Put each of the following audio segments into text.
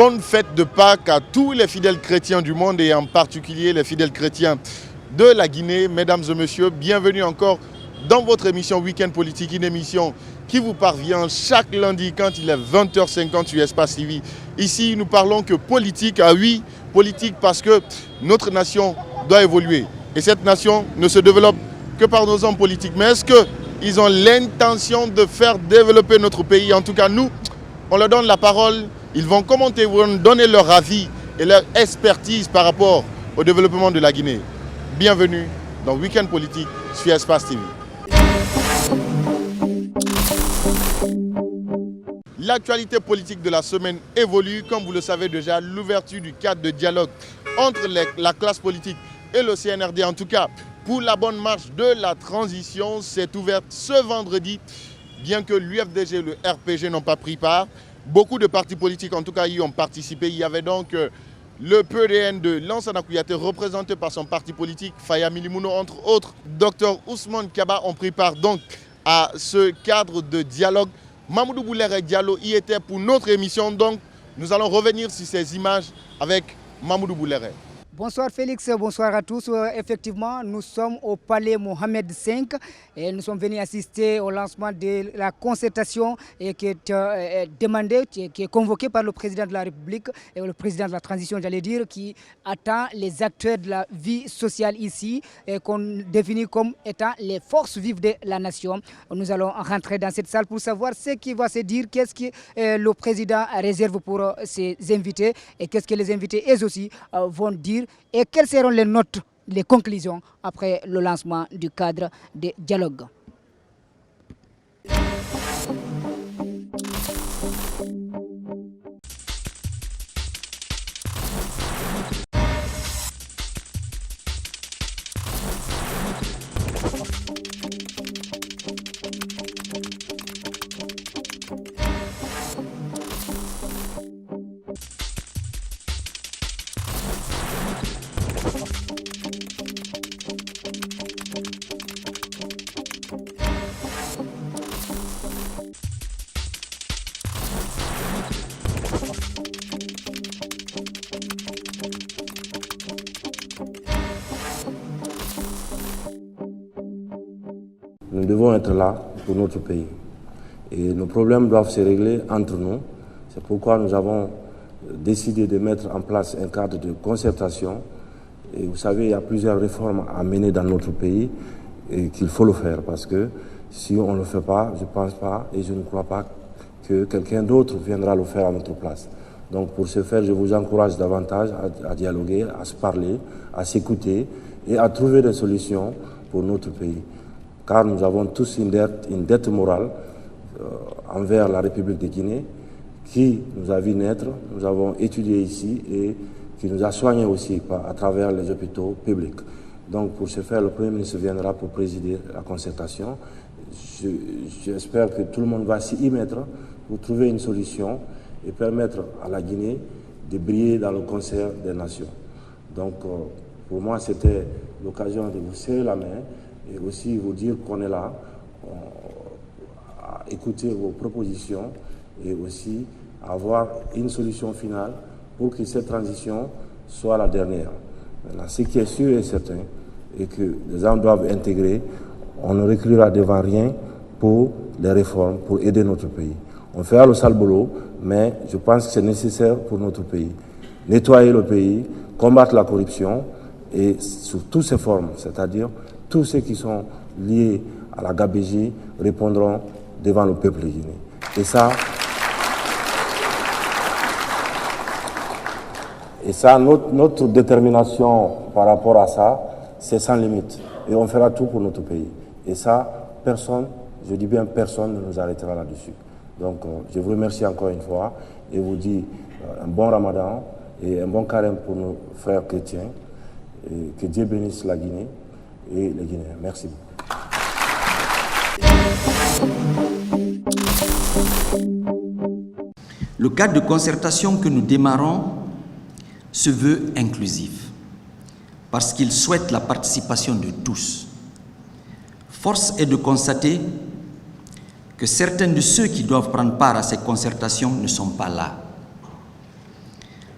bonne fête de Pâques à tous les fidèles chrétiens du monde et en particulier les fidèles chrétiens de la Guinée. Mesdames et messieurs, bienvenue encore dans votre émission Week-end Politique, une émission qui vous parvient chaque lundi quand il est 20h50 sur Espace TV. Ici, nous parlons que politique, ah oui, politique parce que notre nation doit évoluer. Et cette nation ne se développe que par nos hommes politiques. Mais est-ce qu'ils ont l'intention de faire développer notre pays? En tout cas, nous, on leur donne la parole. Ils vont commenter, vont donner leur avis et leur expertise par rapport au développement de la Guinée. Bienvenue dans Week-end Politique sur Espace TV. L'actualité politique de la semaine évolue. Comme vous le savez déjà, l'ouverture du cadre de dialogue entre la classe politique et le CNRD, en tout cas pour la bonne marche de la transition, s'est ouverte ce vendredi. Bien que l'UFDG et le RPG n'ont pas pris part, beaucoup de partis politiques en tout cas y ont participé. Il y avait donc le PDN de Lansana Kouyaté représenté par son parti politique, Faya Milimono entre autres. Dr Ousmane Kaba ont pris part donc à ce cadre de dialogue. Mamoudou Boulere Diallo y était pour notre émission, donc nous allons revenir sur ces images avec Mamoudou Boulere. Bonsoir Félix, bonsoir à tous. Effectivement, nous sommes au palais Mohamed V et nous sommes venus assister au lancement de la concertation qui est demandée, qui est convoquée par le président de la République et le président de la transition, j'allais dire, qui attend les acteurs de la vie sociale ici et qu'on définit comme étant les forces vives de la nation. Nous allons rentrer dans cette salle pour savoir ce qui va se dire, qu'est-ce que le président réserve pour ses invités et qu'est-ce que les invités eux aussi vont dire. Et quelles seront les notes, les conclusions après le lancement du cadre de dialogue? Nous devons être là pour notre pays. Et nos problèmes doivent se régler entre nous. C'est pourquoi nous avons décidé de mettre en place un cadre de concertation. Et vous savez, il y a plusieurs réformes à mener dans notre pays et qu'il faut le faire. Parce que si on ne le fait pas, je ne pense pas et je ne crois pas que quelqu'un d'autre viendra le faire à notre place. Donc pour ce faire, je vous encourage davantage à dialoguer, à se parler, à s'écouter et à trouver des solutions pour notre pays. Car nous avons tous une dette morale envers la République de Guinée qui nous a vu naître, nous avons étudié ici et qui nous a soignés aussi à travers les hôpitaux publics. Donc pour ce faire, le Premier ministre viendra pour présider la concertation. J'espère que tout le monde va s'y mettre pour trouver une solution et permettre à la Guinée de briller dans le concert des nations. Donc pour moi, c'était l'occasion de vous serrer la main et aussi vous dire qu'on est là à écouter vos propositions et aussi avoir une solution finale pour que cette transition soit la dernière. Maintenant, ce qui est sûr et certain est que les gens doivent intégrer, on ne reculera devant rien pour les réformes, pour aider notre pays. On fera le sale boulot, mais je pense que c'est nécessaire pour notre pays. Nettoyer le pays, combattre la corruption et sous toutes ses formes, c'est-à-dire tous ceux qui sont liés à la gabegie répondront devant le peuple guinéen. Et ça, notre détermination par rapport à ça, c'est sans limite. Et on fera tout pour notre pays. Et ça, personne, je dis bien personne, ne nous arrêtera là-dessus. Donc, je vous remercie encore une fois et vous dis un bon Ramadan et un bon carême pour nos frères chrétiens. Et que Dieu bénisse la Guinée et les Guinéens. Merci beaucoup. Le cadre de concertation que nous démarrons se veut inclusif parce qu'il souhaite la participation de tous. Force est de constater que certains de ceux qui doivent prendre part à ces concertations ne sont pas là.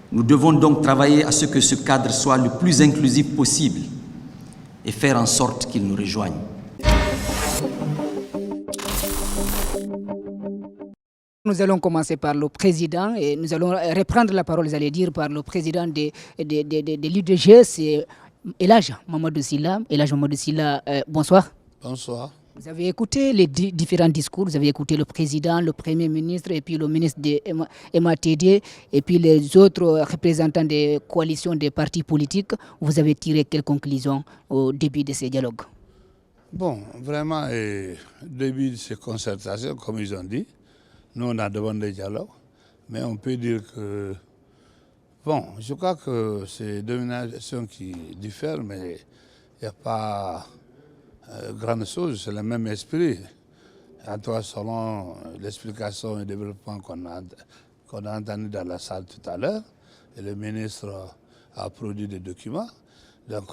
Nous devons donc travailler à ce que ce cadre soit le plus inclusif possible et faire en sorte qu'il nous rejoigne. Nous allons commencer par le président et nous allons reprendre la parole, j'allais dire, par le président de l'UDG, c'est Elhadji Mamadou Sylla. Elhadji Mamadou Sylla, bonsoir. Bonsoir. Vous avez écouté les différents discours, vous avez écouté le président, le premier ministre et puis le ministre de MATD et puis les autres représentants des coalitions des partis politiques. Vous avez tiré quelles conclusions au début de ces dialogues? Bon, vraiment, au début de ces concertations, comme ils ont dit, nous on a demandé dialogue, mais on peut dire que, bon, je crois que c'est deux nations qui diffèrent, mais il n'y a pas grande chose, c'est le même esprit. À toi, selon l'explication et le développement qu'on a entendu dans la salle tout à l'heure, et le ministre a produit des documents. Donc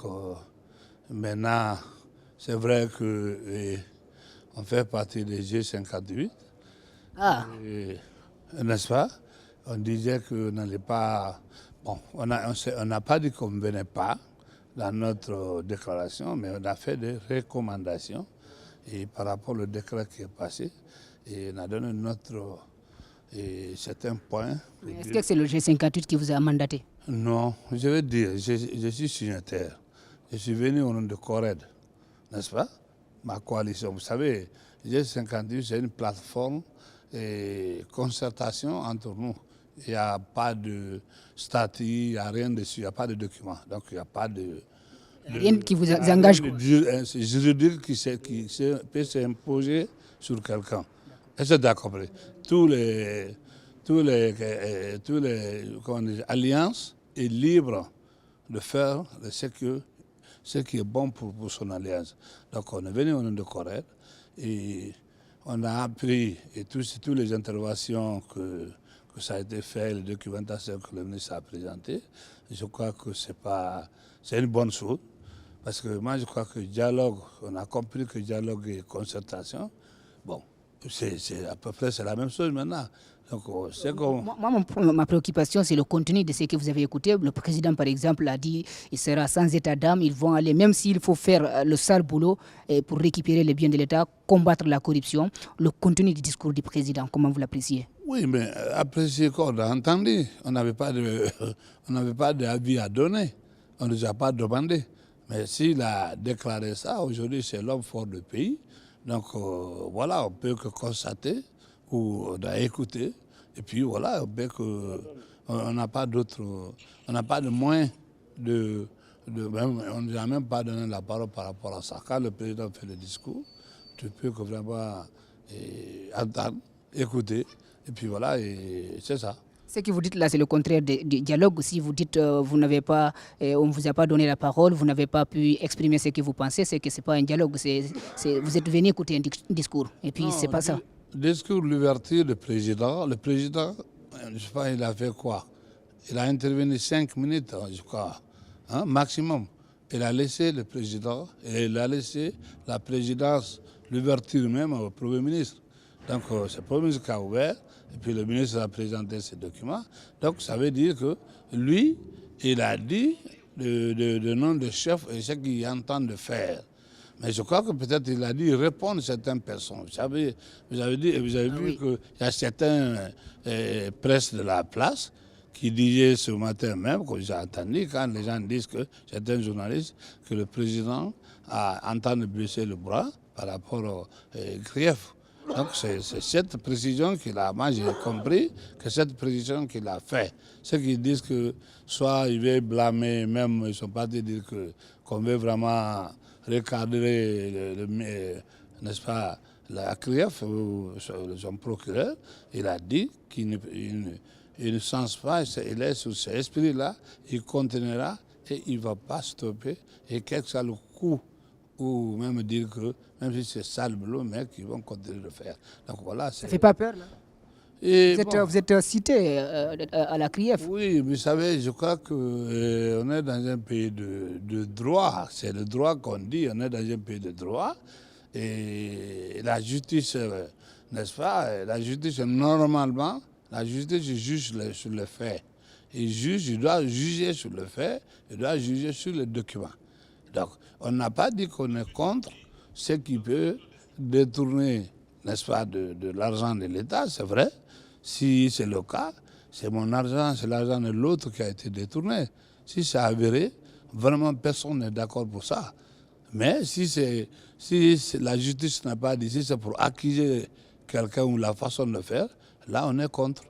maintenant, c'est vrai qu'on fait partie des G58. Ah. N'est-ce pas? On disait qu'on n'allait pas... Bon, on n'a pas dit qu'on ne venait pas dans notre déclaration, mais on a fait des recommandations et par rapport au décret qui est passé, et on a donné certains points. Est-ce que c'est le G58 qui vous a mandaté? Non, je veux dire, je suis signataire. Je suis venu au nom de CORED, n'est-ce pas? Ma coalition. Vous savez, G58, c'est une plateforme et concertation entre nous. Il n'y a pas de statut, il n'y a rien dessus, il n'y a pas de document. Donc il n'y a pas de... Rien qui vous engage. C'est juridique qui peut s'imposer sur quelqu'un. Est-ce que vous avez compris? Tous les alliances est libre de faire ce qui est bon pour son alliance. Donc on est venu au nom de CORED et on a appris et toutes les interventions que ça a été fait, les documentations que le ministre a présentées. Je crois que c'est une bonne chose. Parce que moi, je crois que dialogue, on a compris que dialogue et concertation, bon, c'est à peu près la même chose maintenant. Donc, moi, ma préoccupation, c'est le contenu de ce que vous avez écouté. Le président, par exemple, a dit qu'il sera sans état d'âme. Ils vont aller, même s'il faut faire le sale boulot pour récupérer les biens de l'État, combattre la corruption. Le contenu du discours du président, comment vous l'appréciez? Oui, mais apprécier qu'on a entendu. On n'avait pas d'avis à donner. On ne nous a pas demandé. Mais s'il a déclaré ça, aujourd'hui, c'est l'homme fort du pays. Donc, voilà, on peut que constater ou on a écouté. Et puis, voilà, on n'a pas de moyens on ne nous a même pas donné la parole par rapport à ça. Quand le président fait le discours, tu peux que vraiment entendre, écouter. Et puis voilà, et c'est ça. Ce que vous dites là, c'est le contraire du dialogue. Si vous dites vous n'avez pas, on ne vous a pas donné la parole, vous n'avez pas pu exprimer ce que vous pensez, c'est que ce n'est pas un dialogue. Vous êtes venu écouter un discours. Et puis, ce n'est pas ça. Discours l'ouverture du président. Le président, je ne sais pas, il a fait quoi? Il a intervenu 5 minutes, je crois, hein, maximum. Il a laissé le président et il a laissé la présidence, l'ouverture même au Premier ministre. Donc, c'est le Premier ministre qui a ouvert. Et puis le ministre a présenté ces documents. Donc ça veut dire que lui, il a dit le nom de chef et ce qu'il entend de faire. Mais je crois que peut-être il a dit répondre à certaines personnes. Vous avez vu qu'il y a certains presse de la place qui disaient ce matin même, que j'ai entendu, quand les gens disent que certains journalistes, que le président a entendu baisser le bras par rapport au grief. Donc c'est cette précision qu'il a, moi j'ai compris que cette précision qu'il a fait. Ceux qui disent que soit ils veulent blâmer, même ils ne sont pas de dire qu'on veut vraiment recadrer, n'est-ce pas, la CRIEF ou son procureur, il a dit qu'il ne sens pas, il est sur cet esprit-là, il continuera et il ne va pas stopper et quel que soit le coup. Ou même dire que, même si c'est ça le boulot, mais qu'ils vont continuer de le faire. Donc voilà. Ça ne fait pas peur, là? Et vous êtes cité à la CRIEF. Oui, vous savez, je crois qu'on est dans un pays de droit. C'est le droit qu'on dit, on est dans un pays de droit. Et la justice, n'est-ce pas, la justice, normalement, la justice juge sur les faits. Il juge, il doit juger sur le fait, il doit juger sur les documents. Donc, on n'a pas dit qu'on est contre ce qui peut détourner, n'est-ce pas, de l'argent de l'État, c'est vrai. Si c'est le cas, c'est mon argent, c'est l'argent de l'autre qui a été détourné. Si c'est avéré, vraiment personne n'est d'accord pour ça. Mais si la justice n'a pas dit, si c'est pour accuser quelqu'un ou la façon de faire, là on est contre.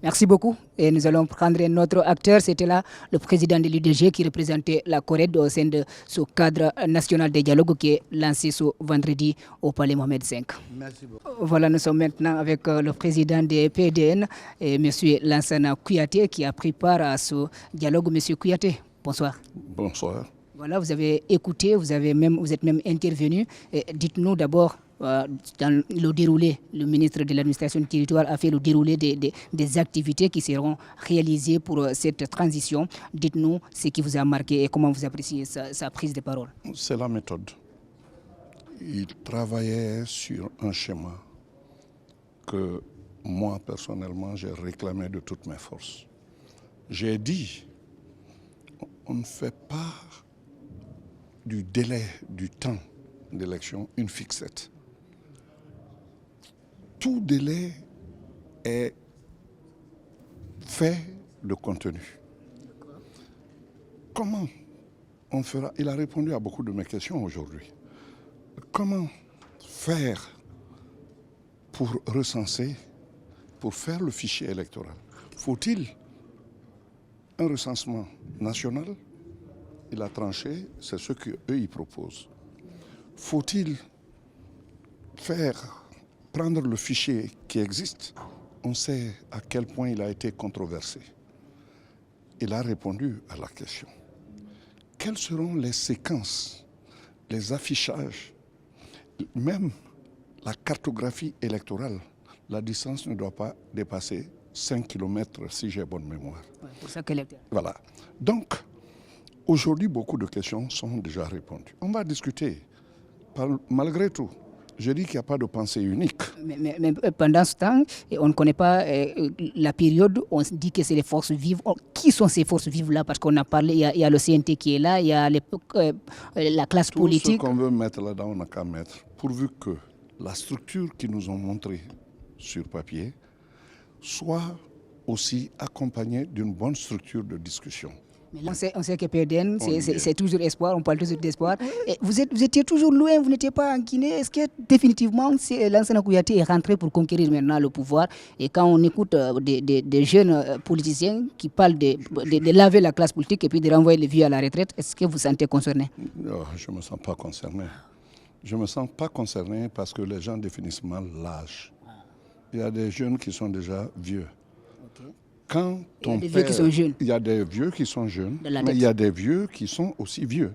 Merci beaucoup. Et nous allons prendre notre acteur. C'était là le président de l'UDG qui représentait la Corrède au sein de ce cadre national de dialogue qui est lancé ce vendredi au Palais Mohamed V. Merci beaucoup. Voilà, nous sommes maintenant avec le président des PDN, et M. Lansana Kouyaté, qui a pris part à ce dialogue. M. Kouyaté, bonsoir. Bonsoir. Voilà, vous avez écouté, vous êtes même intervenu. Dites-nous d'abord, dans le déroulé, le ministre de l'administration du territoire a fait le déroulé des activités qui seront réalisées pour cette transition. Dites-nous ce qui vous a marqué et comment vous appréciez sa prise de parole. C'est la méthode. Il travaillait sur un schéma que moi, personnellement, j'ai réclamé de toutes mes forces. J'ai dit, on ne fait pas du délai, du temps d'élection une fixette. Tout délai est fait de contenu. Comment on fera? Il a répondu à beaucoup de mes questions aujourd'hui. Comment faire pour recenser, pour faire le fichier électoral? Faut-il un recensement national? Il a tranché, c'est ce qu'eux ils proposent. Faut-il prendre le fichier qui existe? On sait à quel point il a été controversé. Il a répondu à la question. Quelles seront les séquences, les affichages, même la cartographie électorale? La distance ne doit pas dépasser 5 km si j'ai bonne mémoire. Ouais, pour ça qu'elle est... Voilà. Donc, aujourd'hui, beaucoup de questions sont déjà répondues. On va discuter. Malgré tout, je dis qu'il n'y a pas de pensée unique. Mais pendant ce temps, on ne connaît pas la période, on dit que c'est les forces vives. Qui sont ces forces vives-là? Parce qu'on a parlé, il y a le CNT qui est là, il y a la classe politique. Tout ce qu'on veut mettre là-dedans, on n'a qu'à mettre, pourvu que la structure qu'ils nous ont montrée sur papier soit aussi accompagnée d'une bonne structure de discussion. Mais là, on sait que PDN, c'est toujours espoir, on parle toujours d'espoir. Vous étiez toujours loin, vous n'étiez pas en Guinée. Est-ce que définitivement, Lansana Kouyaté est rentré pour conquérir maintenant le pouvoir? Et quand on écoute des jeunes politiciens qui parlent de laver la classe politique et puis de renvoyer les vieux à la retraite, est-ce que vous vous sentez concerné? Je ne me sens pas concerné. Je ne me sens pas concerné parce que les gens définissent mal l'âge. Il y a des jeunes qui sont déjà vieux. Quand il y a des vieux qui sont jeunes. Il y a des vieux qui sont jeunes, mais il y a des vieux qui sont aussi vieux.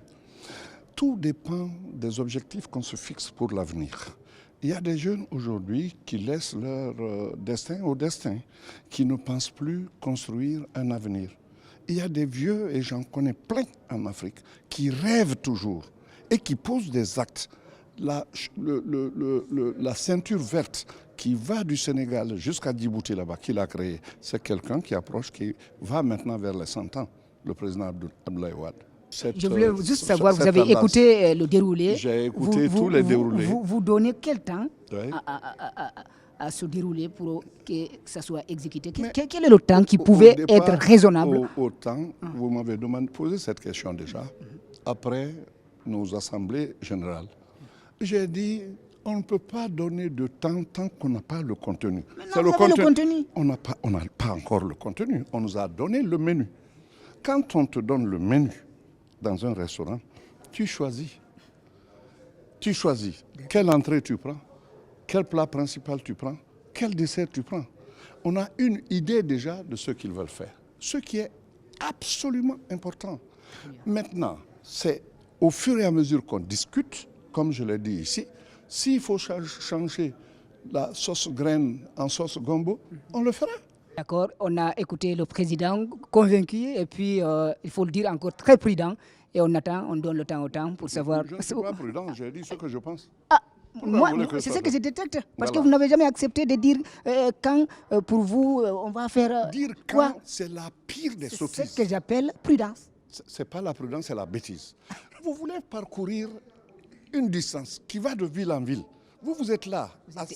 Tout dépend des objectifs qu'on se fixe pour l'avenir. Il y a des jeunes aujourd'hui qui laissent leur destin au destin, qui ne pensent plus construire un avenir. Il y a des vieux, et j'en connais plein en Afrique, qui rêvent toujours et qui posent des actes. La ceinture verte qui va du Sénégal jusqu'à Djibouti là-bas, qu'il a créé, c'est quelqu'un qui approche, qui va maintenant vers les 100 ans, le président Abdoulaye Wade. Je voulais juste savoir, vous avez écouté le déroulé. J'ai écouté tous les déroulés. Vous donnez quel temps oui. à se dérouler pour que ça soit exécuté? Quel est le temps qui pouvait être raisonnable? Au temps, vous m'avez posé cette question déjà, après nos assemblées générales. J'ai dit, on ne peut pas donner de temps tant qu'on n'a pas le contenu. C'est le contenu. On n'a pas encore le contenu. On nous a donné le menu. Quand on te donne le menu dans un restaurant, tu choisis. Tu choisis quelle entrée tu prends, quel plat principal tu prends, quel dessert tu prends. On a une idée déjà de ce qu'ils veulent faire. Ce qui est absolument important. Maintenant, c'est au fur et à mesure qu'on discute, comme je l'ai dit ici, s'il faut changer la sauce graine en sauce gombo, on le fera. D'accord, on a écouté le président convaincu et puis il faut le dire encore très prudent et on attend, on donne le temps au temps pour savoir... Je ne suis pas prudent, j'ai dit ce que je pense. Moi, c'est ce que je détecte. Parce que vous n'avez jamais accepté de dire quand, pour vous, on va faire. Dire quoi quand, c'est la pire des C'est sottises. ce que j'appelle prudence. C'est pas la prudence, c'est la bêtise. Vous voulez parcourir une distance qui va de ville en ville. Vous êtes là.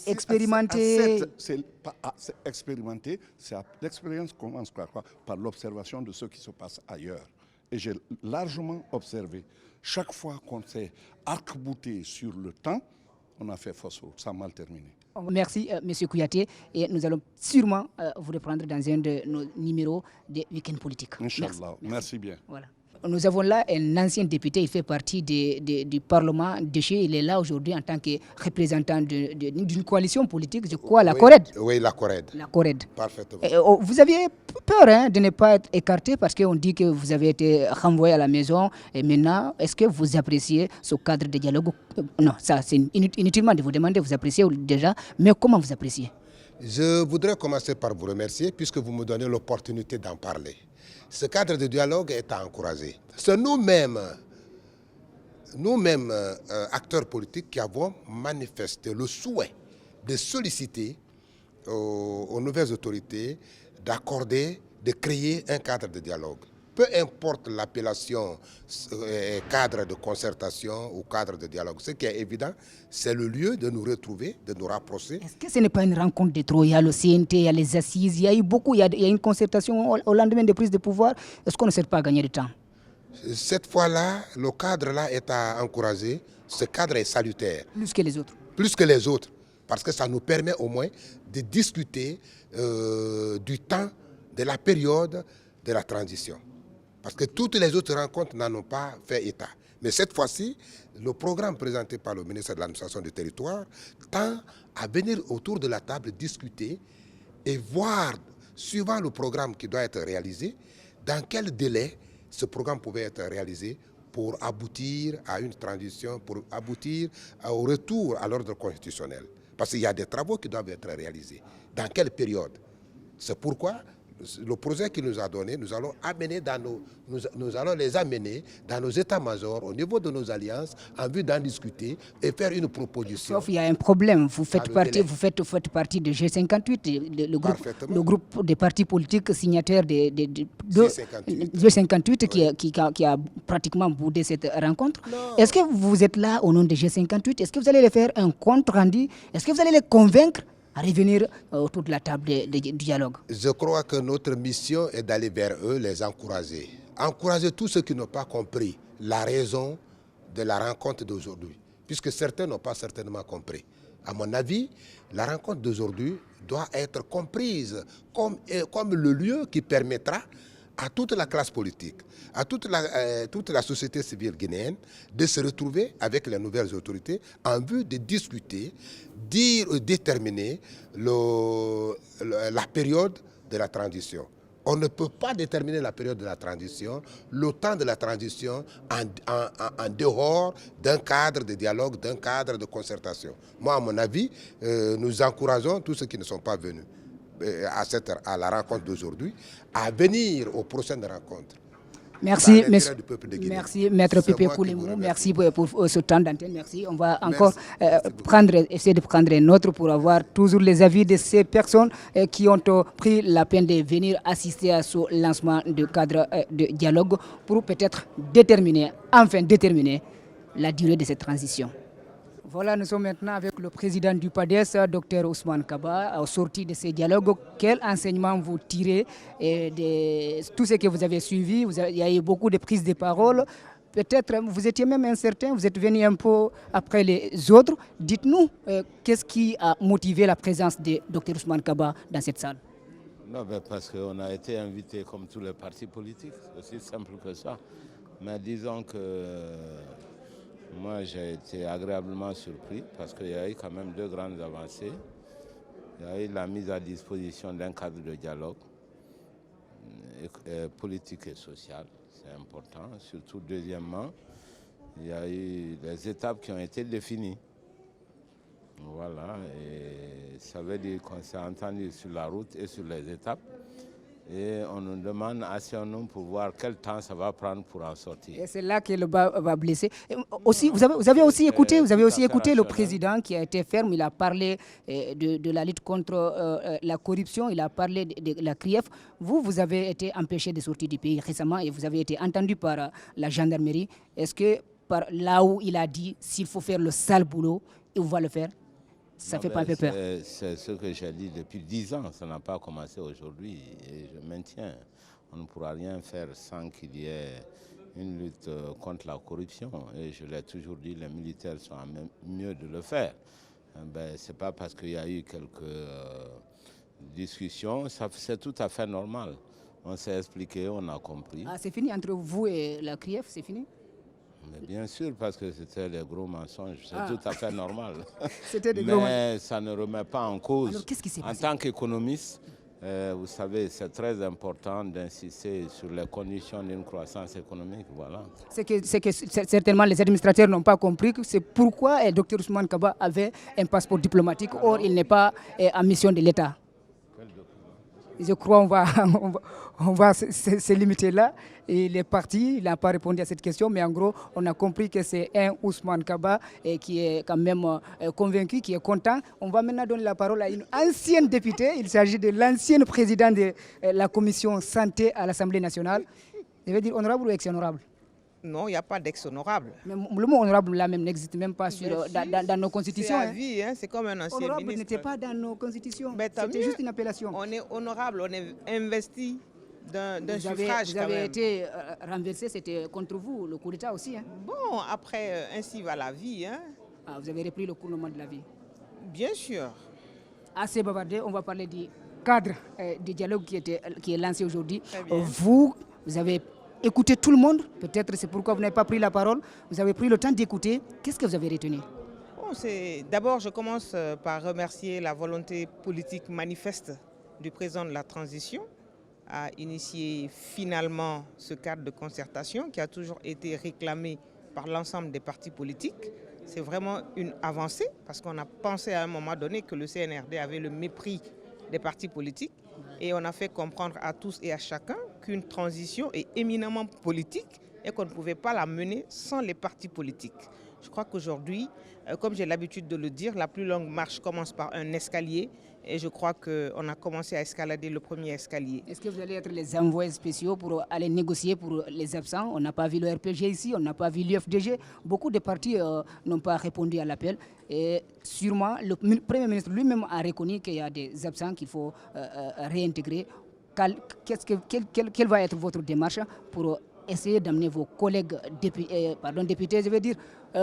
Expérimenté. Expérimenté, l'expérience commence par l'observation de ce qui se passe ailleurs. Et j'ai largement observé. Chaque fois qu'on s'est arc-bouté sur le temps, on a fait fausse route. Ça a mal terminé. Merci, M. Kouyaté. Et nous allons sûrement vous reprendre dans un de nos numéros de Week-end Politique. Inch'Allah. Merci bien. Voilà. Nous avons là un ancien député, il fait partie du Parlement de chez. Il est là aujourd'hui en tant que représentant d'une coalition politique, je crois, la CORED. Oui, la CORED. La CORED. Parfaitement. Vous aviez peur de ne pas être écarté parce qu'on dit que vous avez été renvoyé à la maison. Et maintenant, est-ce que vous appréciez ce cadre de dialogue? Non, ça c'est inutilement de vous demander, vous appréciez déjà, mais comment vous appréciez? Je voudrais commencer par vous remercier puisque vous me donnez l'opportunité d'en parler. Ce cadre de dialogue est à encourager. C'est nous-mêmes, acteurs politiques, qui avons manifesté le souhait de solliciter aux nouvelles autorités d'accorder, de créer un cadre de dialogue. Peu importe l'appellation cadre de concertation ou cadre de dialogue, ce qui est évident, c'est le lieu de nous retrouver, de nous rapprocher. Est-ce que ce n'est pas une rencontre de trop? Il y a le CNT, il y a les assises, il y a eu beaucoup, il y a une concertation au lendemain de prise de pouvoir. Est-ce qu'on ne sait pas gagner du temps? Cette fois-là, le cadre-là est à encourager. Ce cadre est salutaire. Plus que les autres? Plus que les autres, parce que ça nous permet au moins de discuter du temps, de la période de la transition. Parce que toutes les autres rencontres n'en ont pas fait état. Mais cette fois-ci, le programme présenté par le ministre de l'Administration du Territoire tend à venir autour de la table discuter et voir, suivant le programme qui doit être réalisé, dans quel délai ce programme pouvait être réalisé pour aboutir à une transition, pour aboutir au retour à l'ordre constitutionnel. Parce qu'il y a des travaux qui doivent être réalisés. Dans quelle période? C'est pourquoi le projet qu'il nous a donné, nous allons les amener dans nos états-majors, au niveau de nos alliances, en vue d'en discuter et faire une proposition. Sauf qu'il y a un problème. Vous faites partie de G58, le groupe des partis politiques signataires de G58 qui a pratiquement boudé cette rencontre. Est-ce que vous êtes là au nom de G58? Est-ce que vous allez les faire un compte rendu? Est-ce que vous allez les convaincre à revenir autour de la table du dialogue? Je crois que notre mission est d'aller vers eux, les encourager. Encourager tous ceux qui n'ont pas compris la raison de la rencontre d'aujourd'hui, puisque certains n'ont pas certainement compris. À mon avis, la rencontre d'aujourd'hui doit être comprise comme le lieu qui permettra à toute la classe politique, à toute la société civile guinéenne de se retrouver avec les nouvelles autorités en vue de discuter, déterminer la période de la transition. On ne peut pas déterminer la période de la transition, le temps de la transition en dehors d'un cadre de dialogue, d'un cadre de concertation. Moi, à mon avis, nous encourageons tous ceux qui ne sont pas venus à la rencontre d'aujourd'hui, à venir aux prochaines rencontres. Merci, merci Maître Pépé Koulimou, merci pour ce temps d'antenne, merci. On va encore essayer de prendre un autre pour avoir toujours les avis de ces personnes qui ont pris la peine de venir assister à ce lancement du cadre de dialogue pour peut-être déterminer la durée de cette transition. Voilà, nous sommes maintenant avec le président du PADES, Dr Ousmane Kaba, au sorti de ces dialogues. Quel enseignement vous tirez de tout ce que vous avez suivi? Il y a eu beaucoup de prises de parole. Peut-être vous étiez même incertain, vous êtes venu un peu après les autres. Dites-nous, qu'est-ce qui a motivé la présence de Dr Ousmane Kaba dans cette salle? Non, parce qu'on a été invité comme tous les partis politiques, c'est aussi simple que ça. Mais disons que moi, j'ai été agréablement surpris parce qu'il y a eu quand même deux grandes avancées. Il y a eu la mise à disposition d'un cadre de dialogue politique et social, c'est important. Surtout, deuxièmement, il y a eu des étapes qui ont été définies. Voilà, et ça veut dire qu'on s'est entendu sur la route et sur les étapes. Et on nous demande asseyons-nous pour voir quel temps ça va prendre pour en sortir. Et c'est là que le bas va blesser. Et aussi, vous avez aussi écouté le président qui a été ferme. Il a parlé de la lutte contre la corruption. Il a parlé de la CRIEF. Vous avez été empêché de sortir du pays récemment et vous avez été entendu par la gendarmerie. Est-ce que par là où il a dit s'il faut faire le sale boulot, il va le faire? Ça ne fait pas un peu peur? C'est ce que j'ai dit depuis 10 ans. Ça n'a pas commencé aujourd'hui. Et je maintiens. On ne pourra rien faire sans qu'il y ait une lutte contre la corruption. Et je l'ai toujours dit, les militaires sont à même mieux de le faire. Ce n'est pas parce qu'il y a eu quelques discussions. C'est tout à fait normal. On s'est expliqué, on a compris. Ah, c'est fini entre vous et la CRIEF, c'est fini? Mais bien sûr, parce que c'était les gros mensonges, c'est tout à fait normal. C'était des gros mensonges. Mais ça ne remet pas en cause. Alors, qu'est-ce qui s'est passé? En tant qu'économiste, vous savez, c'est très important d'insister sur les conditions d'une croissance économique. Voilà. C'est que certainement les administrateurs n'ont pas compris que c'est pourquoi le Dr Ousmane Kaba avait un passeport diplomatique. Or, il n'est pas en mission de l'État. Je crois on va se limiter là. Il est parti, il n'a pas répondu à cette question, mais en gros, on a compris que c'est un Ousmane Kaba qui est quand même convaincu, qui est content. On va maintenant donner la parole à une ancienne députée. Il s'agit de l'ancienne présidente de la commission santé à l'Assemblée nationale. Je vais dire honorable ou ex-honorable? Non, il n'y a pas d'ex-honorable. Mais le mot honorable là même n'existe même pas dans nos constitutions. C'est à vie, hein? C'est comme un ancien honorable ministre. N'était pas dans nos constitutions. C'était juste une appellation. On est honorable, on est investi d'un suffrage. Vous avez été renversé, c'était contre vous, le coup d'État aussi. Hein? Bon, après, ainsi va la vie. Hein? Ah, vous avez repris le couronnement de la vie. Bien sûr. Assez bavardé, on va parler du cadre du dialogue qui est lancé aujourd'hui. Vous avez écouté tout le monde, peut-être c'est pourquoi vous n'avez pas pris la parole. Vous avez pris le temps d'écouter. Qu'est-ce que vous avez retenu? D'abord, je commence par remercier la volonté politique manifeste du président de la transition à initier finalement ce cadre de concertation qui a toujours été réclamé par l'ensemble des partis politiques. C'est vraiment une avancée parce qu'on a pensé à un moment donné que le CNRD avait le mépris des partis politiques et on a fait comprendre à tous et à chacun qu'une transition est éminemment politique et qu'on ne pouvait pas la mener sans les partis politiques. Je crois qu'aujourd'hui, comme j'ai l'habitude de le dire, la plus longue marche commence par un escalier et je crois qu'on a commencé à escalader le premier escalier. Est-ce que vous allez être les envoyés spéciaux pour aller négocier pour les absents? On n'a pas vu le RPG ici, on n'a pas vu l'UFDG. Beaucoup de partis n'ont pas répondu à l'appel. Et sûrement, le Premier ministre lui-même a reconnu qu'il y a des absents qu'il faut réintégrer. Quelle va être votre démarche pour essayer d'amener vos collègues députés, je veux dire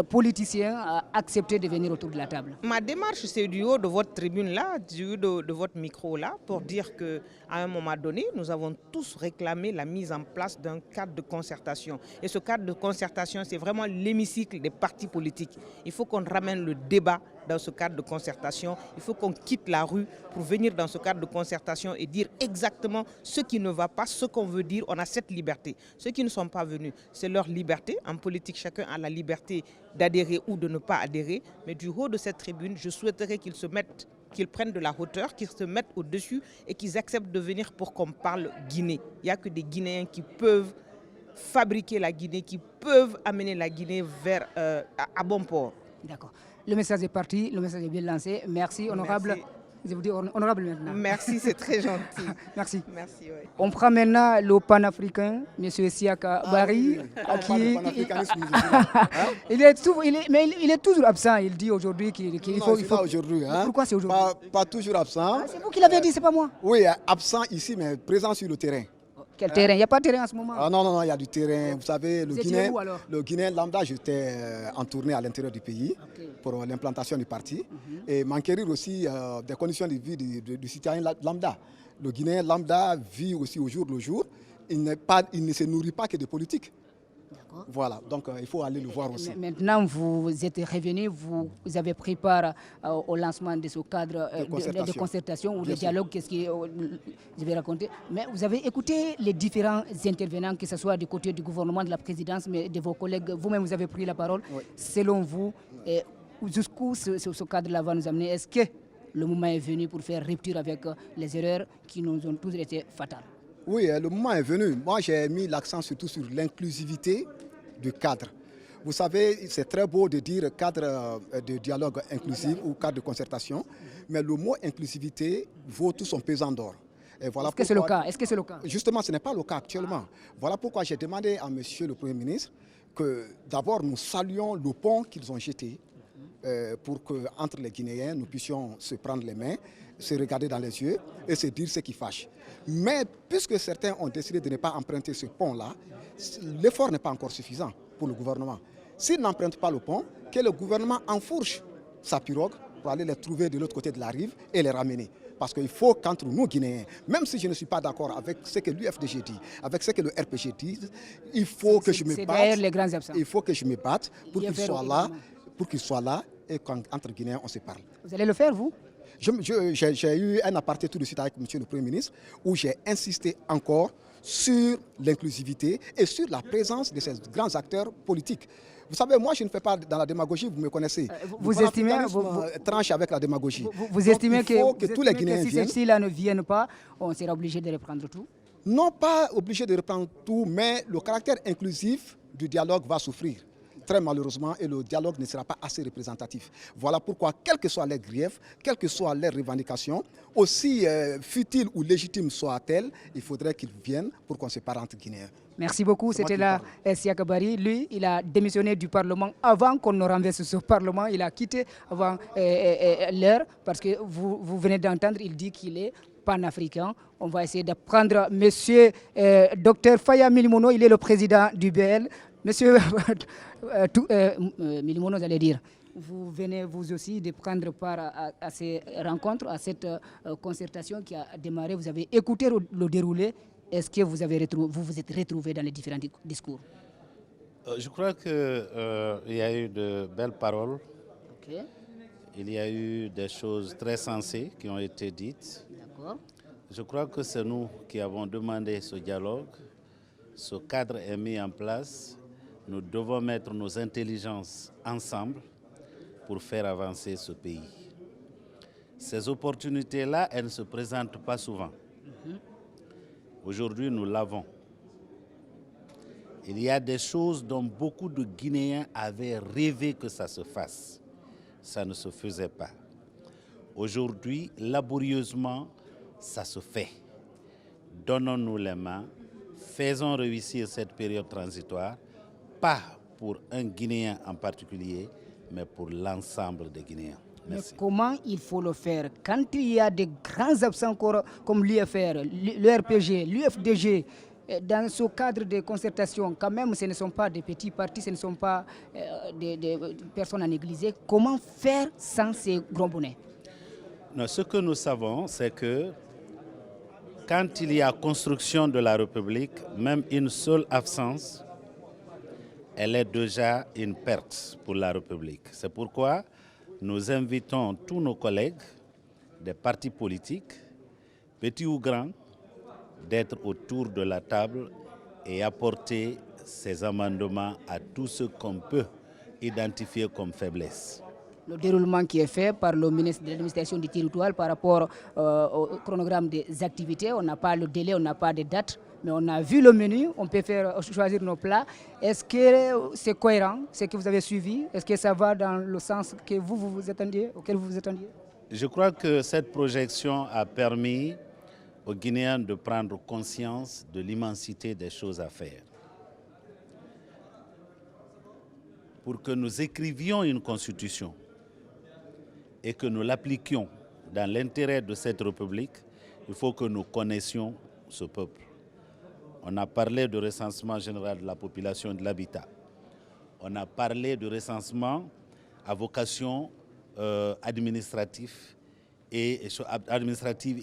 politiciens, à accepter de venir autour de la table? Ma démarche, c'est du haut de votre tribune-là, du haut de votre micro-là, pour dire qu'à un moment donné, nous avons tous réclamé la mise en place d'un cadre de concertation. Et ce cadre de concertation, c'est vraiment l'hémicycle des partis politiques. Il faut qu'on ramène le débat dans ce cadre de concertation. Il faut qu'on quitte la rue pour venir dans ce cadre de concertation et dire exactement ce qui ne va pas, ce qu'on veut dire. On a cette liberté. Ceux qui ne sont pas venus, c'est leur liberté. En politique, chacun a la liberté d'adhérer ou de ne pas adhérer. Mais du haut de cette tribune, je souhaiterais qu'ils prennent de la hauteur, qu'ils se mettent au-dessus et qu'ils acceptent de venir pour qu'on parle Guinée. Il n'y a que des Guinéens qui peuvent fabriquer la Guinée, qui peuvent amener la Guinée vers à bon port. D'accord. Le message est parti, le message est bien lancé. Merci, honorable. Merci. Je vous dis honorable maintenant. Merci, c'est très gentil. Merci. Merci, oui. On prend maintenant le panafricain, M. Siaka Barry. Il est toujours absent. Il dit aujourd'hui qu'il faut... Pas aujourd'hui. Hein? Pourquoi c'est aujourd'hui? Pas toujours absent. C'est vous qui l'avez dit, c'est pas moi. Oui, absent ici, mais présent sur le terrain. Quel terrain? Il n'y a pas de terrain en ce moment? Non, il y a du terrain. Vous savez, le Guinéen lambda, j'étais en tournée à l'intérieur du pays pour l'implantation du parti et m'enquérir aussi des conditions de vie du citoyen lambda. Le Guinéen lambda vit aussi au jour le jour. Il ne se nourrit pas que de politique. Voilà, donc il faut aller le voir aussi. Maintenant, vous êtes revenu, vous avez pris part au lancement de ce cadre de concertation ou de dialogue, qu'est-ce que je vais raconter. Mais vous avez écouté les différents intervenants, que ce soit du côté du gouvernement, de la présidence, mais de vos collègues. Vous-même, vous avez pris la parole. Oui. Selon vous, jusqu'où ce cadre-là va nous amener? Est-ce que le moment est venu pour faire rupture avec les erreurs qui nous ont tous été fatales? Oui, le moment est venu. Moi, j'ai mis l'accent surtout sur l'inclusivité du cadre. Vous savez, c'est très beau de dire cadre de dialogue inclusif ou cadre de concertation, mais le mot inclusivité vaut tout son pesant d'or. Est-ce que c'est le cas? Est-ce que c'est le cas? Justement, ce n'est pas le cas actuellement. Voilà pourquoi j'ai demandé à Monsieur le Premier ministre que d'abord nous saluions le pont qu'ils ont jeté pour qu'entre les Guinéens, nous puissions se prendre les mains, se regarder dans les yeux et se dire ce qui fâche. Mais puisque certains ont décidé de ne pas emprunter ce pont-là, l'effort n'est pas encore suffisant pour le gouvernement. S'ils n'empruntent pas le pont, que le gouvernement enfourche sa pirogue pour aller les trouver de l'autre côté de la rive et les ramener. Parce qu'il faut qu'entre nous Guinéens, même si je ne suis pas d'accord avec ce que l'UFDG dit, avec ce que le RPG dit, il faut que je me batte. Les grands absents. Il faut que je me batte pour qu'ils soient là et qu'entre Guinéens on se parle. Vous allez le faire, vous? J'ai eu un aparté tout de suite avec M. le Premier ministre où j'ai insisté encore sur l'inclusivité et sur la présence de ces grands acteurs politiques. Vous savez, moi, je ne fais pas dans la démagogie, vous me connaissez. Vous estimez tranche avec la démagogie. Vous estimez que tous les Guinéens si ceux-ci-là ne viennent pas, on sera obligé de reprendre tout? Non, pas obligé de reprendre tout, mais le caractère inclusif du dialogue va souffrir. Très malheureusement, et le dialogue ne sera pas assez représentatif. Voilà pourquoi, quels que soient les griefs, quelles que soient les revendications, aussi futiles ou légitimes soient-elles, il faudrait qu'ils viennent pour qu'on se parle entre Guinéens. Merci beaucoup. C'était là Siaka Barry. Lui, il a démissionné du Parlement avant qu'on ne renverse ce Parlement. Il a quitté avant l'heure parce que vous venez d'entendre, il dit qu'il est panafricain. On va essayer de prendre Monsieur Dr Faya Milimono, il est le président du BL. Monsieur Milimono, vous allez dire, vous venez vous aussi de prendre part à ces rencontres, à cette concertation qui a démarré. Vous avez écouté le déroulé. Est-ce que vous vous êtes retrouvé dans les différents discours? Je crois qu'il y a eu de belles paroles. Okay. Il y a eu des choses très sensées qui ont été dites. Je crois que c'est nous qui avons demandé ce dialogue. Ce cadre est mis en place. Nous devons mettre nos intelligences ensemble pour faire avancer ce pays. Ces opportunités-là, elles ne se présentent pas souvent. Aujourd'hui, nous l'avons. Il y a des choses dont beaucoup de Guinéens avaient rêvé que ça se fasse. Ça ne se faisait pas. Aujourd'hui, laborieusement, ça se fait. Donnons-nous les mains, faisons réussir cette période transitoire, pas pour un Guinéen en particulier, mais pour l'ensemble des Guinéens. Merci. Mais comment il faut le faire quand il y a des grands absents comme l'UFR, le RPG, l'UFDG, dans ce cadre de concertation, quand même, ce ne sont pas des petits partis, ce ne sont pas des personnes à négliger. Comment faire sans ces grands bonnets? Non, ce que nous savons, c'est que quand il y a construction de la République, même une seule absence, elle est déjà une perte pour la République. C'est pourquoi nous invitons tous nos collègues des partis politiques, petits ou grands, d'être autour de la table et apporter ces amendements à tout ce qu'on peut identifier comme faiblesse. Le déroulement qui est fait par le ministre de l'administration du territoire par rapport au chronogramme des activités, on n'a pas le délai, on n'a pas de date, mais on a vu le menu, on peut choisir nos plats. Est-ce que c'est cohérent, ce que vous avez suivi? Est-ce que ça va dans le sens que vous attendiez, auquel vous vous attendiez? Je crois que cette projection a permis aux Guinéens de prendre conscience de l'immensité des choses à faire. Pour que nous écrivions une constitution et que nous l'appliquions dans l'intérêt de cette République, il faut que nous connaissions ce peuple. On a parlé de recensement général de la population et de l'habitat. On a parlé de recensement à vocation administrative et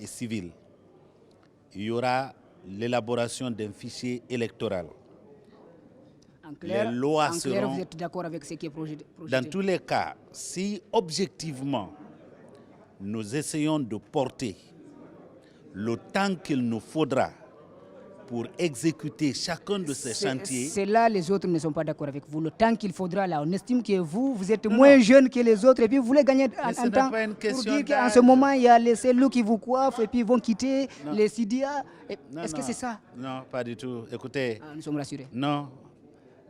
civile. Il y aura l'élaboration d'un fichier électoral. En clair, les lois seront... vous êtes d'accord avec ce qui est projeté? Dans tous les cas, si objectivement nous essayons de porter le temps qu'il nous faudra pour exécuter chacun de ces chantiers. C'est là les autres ne sont pas d'accord avec vous. Le temps qu'il faudra là, on estime que vous êtes moins jeune que les autres et puis vous voulez gagner un temps pour dire qu'en ce moment, il y a les cellules qui vous coiffent et puis ils vont quitter les CIDIA. Est-ce que c'est ça? Non, pas du tout. Écoutez, nous sommes rassurés. Non,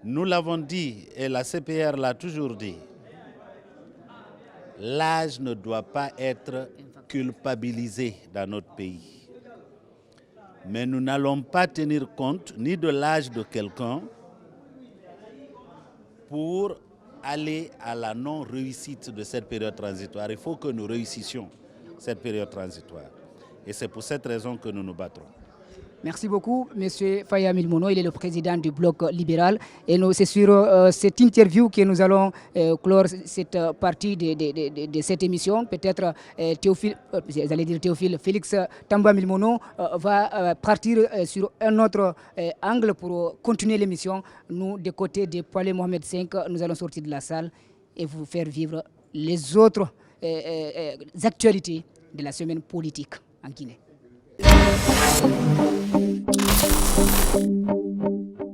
nous l'avons dit et la CPR l'a toujours dit. L'âge ne doit pas être culpabilisé dans notre pays. Mais nous n'allons pas tenir compte ni de l'âge de quelqu'un pour aller à la non-réussite de cette période transitoire. Il faut que nous réussissions cette période transitoire. Et c'est pour cette raison que nous nous battrons. Merci beaucoup, M. Faya Milmono. Il est le président du Bloc libéral. Et c'est sur cette interview que nous allons clore cette partie de cette émission. Peut-être Théophile Félix Tamba Milmono va partir sur un autre angle pour continuer l'émission. Nous, des côtés de Palais Mohamed V, nous allons sortir de la salle et vous faire vivre les autres actualités de la semaine politique en Guinée.